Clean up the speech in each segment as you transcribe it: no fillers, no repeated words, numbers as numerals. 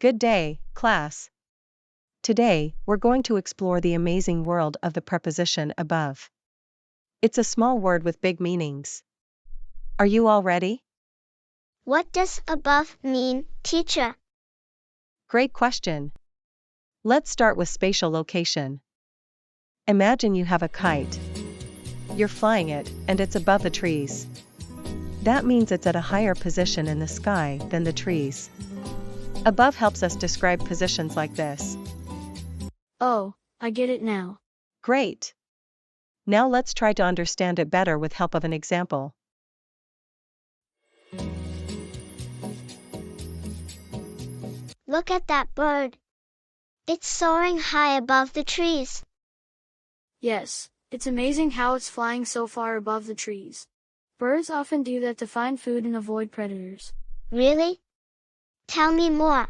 Good day, class. Today, we're going to explore the amazing world of the preposition above. It's a small word with big meanings. Are you all ready? What does above mean, teacher? Great question. Let's start with spatial location. Imagine you have a kite. You're flying it, and it's above the trees. That means it's at a higher position in the sky than the trees. Above helps us describe positions like this. Oh, I get it now. Great. Now let's try to understand it better with help of an example. Look at that bird. It's soaring high above the trees. Yes, it's amazing how it's flying so far above the trees. Birds often do that to find food and avoid predators. Really? Tell me more.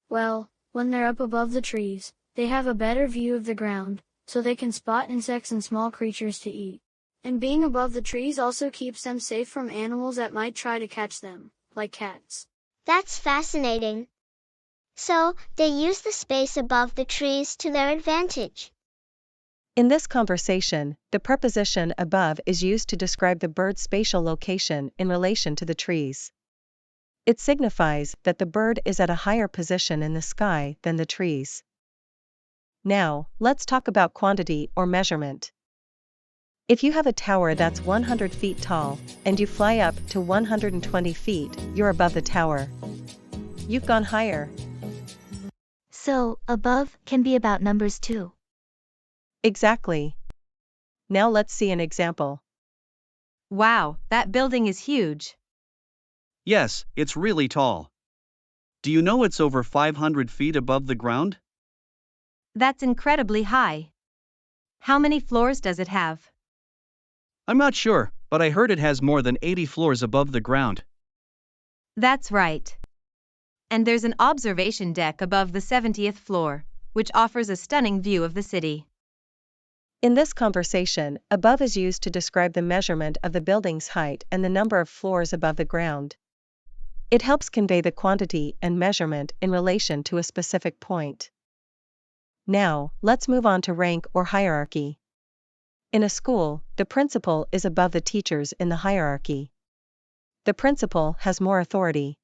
Well, when they're up above the trees, they have a better view of the ground, so they can spot insects and small creatures to eat. And being above the trees also keeps them safe from animals that might try to catch them, like cats. That's fascinating. So, they use the space above the trees to their advantage. In this conversation, the preposition above is used to describe the bird's spatial location in relation to the trees. It signifies that the bird is at a higher position in the sky than the trees. Now, let's talk about quantity or measurement. If you have a tower that's 100 feet tall, and you fly up to 120 feet, you're above the tower. You've gone higher. So, above can be about numbers too. Exactly. Now let's see an example. Wow, that building is huge. Yes, it's really tall. Do you know it's over 500 feet above the ground? That's incredibly high. How many floors does it have? I'm not sure, but I heard it has more than 80 floors above the ground. That's right. And there's an observation deck above the 70th floor, which offers a stunning view of the city. In this conversation, above is used to describe the measurement of the building's height and the number of floors above the ground. It helps convey the quantity and measurement in relation to a specific point. Now, let's move on to rank or hierarchy. In a school, the principal is above the teachers in the hierarchy. The principal has more authority.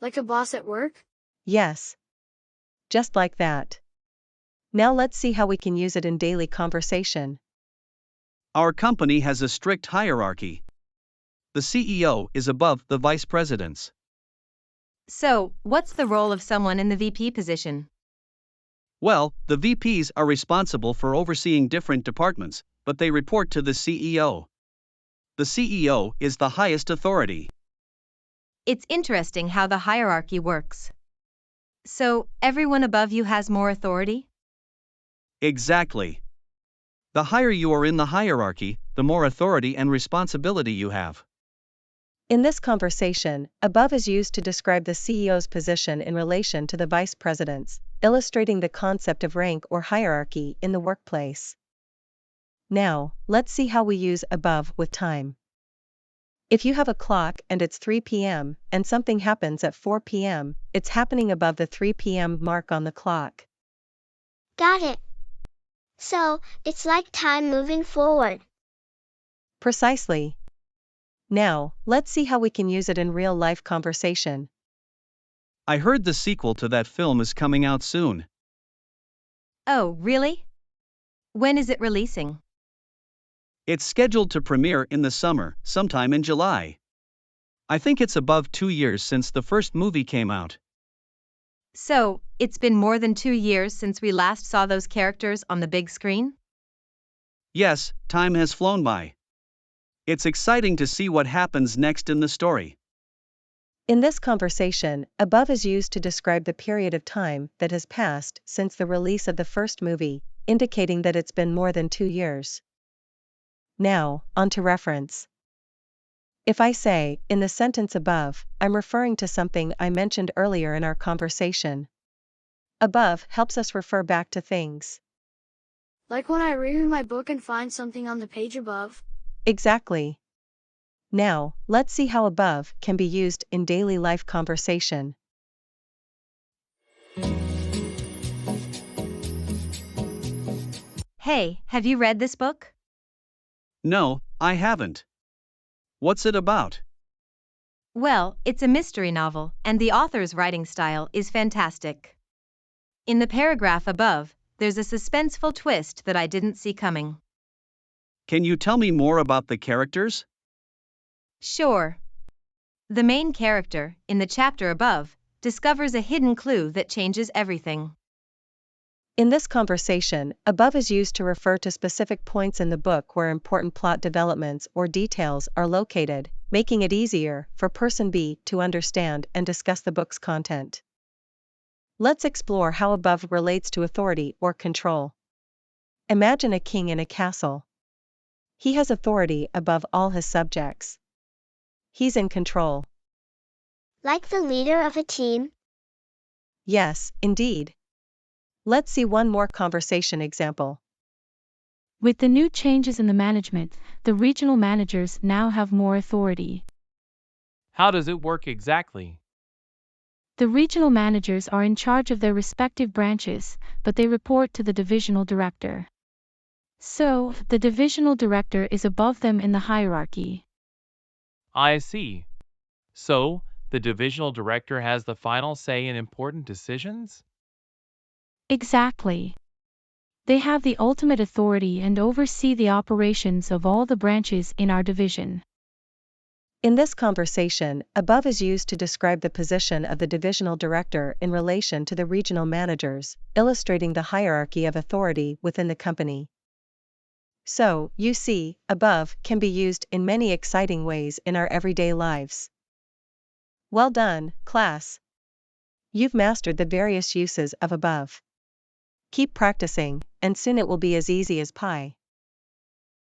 Like a boss at work? Yes. Just like that. Now let's see how we can use it in daily conversation. Our company has a strict hierarchy. The CEO is above the vice presidents. So, what's the role of someone in the VP position? Well, the VPs are responsible for overseeing different departments, but they report to the CEO. The CEO is the highest authority. It's interesting how the hierarchy works. So, everyone above you has more authority? Exactly. The higher you are in the hierarchy, the more authority and responsibility you have. In this conversation, above is used to describe the CEO's position in relation to the vice presidents, illustrating the concept of rank or hierarchy in the workplace. Now, let's see how we use above with time. If you have a clock and it's 3 p.m., and something happens at 4 p.m., it's happening above the 3 p.m. mark on the clock. Got it. So, it's like time moving forward. Precisely. Now, let's see how we can use it in real-life conversation. I heard the sequel to that film is coming out soon. Oh, really? When is it releasing? It's scheduled to premiere in the summer, sometime in July. I think it's above 2 years since the first movie came out. So, it's been more than 2 years since we last saw those characters on the big screen? Yes, time has flown by. It's exciting to see what happens next in the story. In this conversation, above is used to describe the period of time that has passed since the release of the first movie, indicating that it's been more than 2 years. Now, on to reference. If I say, in the sentence above, I'm referring to something I mentioned earlier in our conversation. Above helps us refer back to things. Like when I read my book and find something on the page above? Exactly. Now, let's see how above can be used in daily life conversation. Hey, have you read this book? No, I haven't. What's it about? Well, it's a mystery novel, and the author's writing style is fantastic. In the paragraph above, there's a suspenseful twist that I didn't see coming. Can you tell me more about the characters? Sure. The main character, in the chapter above, discovers a hidden clue that changes everything. In this conversation, above is used to refer to specific points in the book where important plot developments or details are located, making it easier for person B to understand and discuss the book's content. Let's explore how above relates to authority or control. Imagine a king in a castle. He has authority above all his subjects. He's in control. Like the leader of a team? Yes, indeed. Let's see one more conversation example. With the new changes in the management, the regional managers now have more authority. How does it work exactly? The regional managers are in charge of their respective branches, but they report to the divisional director. So, the divisional director is above them in the hierarchy. I see. So, the divisional director has the final say in important decisions? Exactly. They have the ultimate authority and oversee the operations of all the branches in our division. In this conversation, above is used to describe the position of the divisional director in relation to the regional managers, illustrating the hierarchy of authority within the company. So, you see, above can be used in many exciting ways in our everyday lives. Well done, class. You've mastered the various uses of above. Keep practicing, and soon it will be as easy as pie.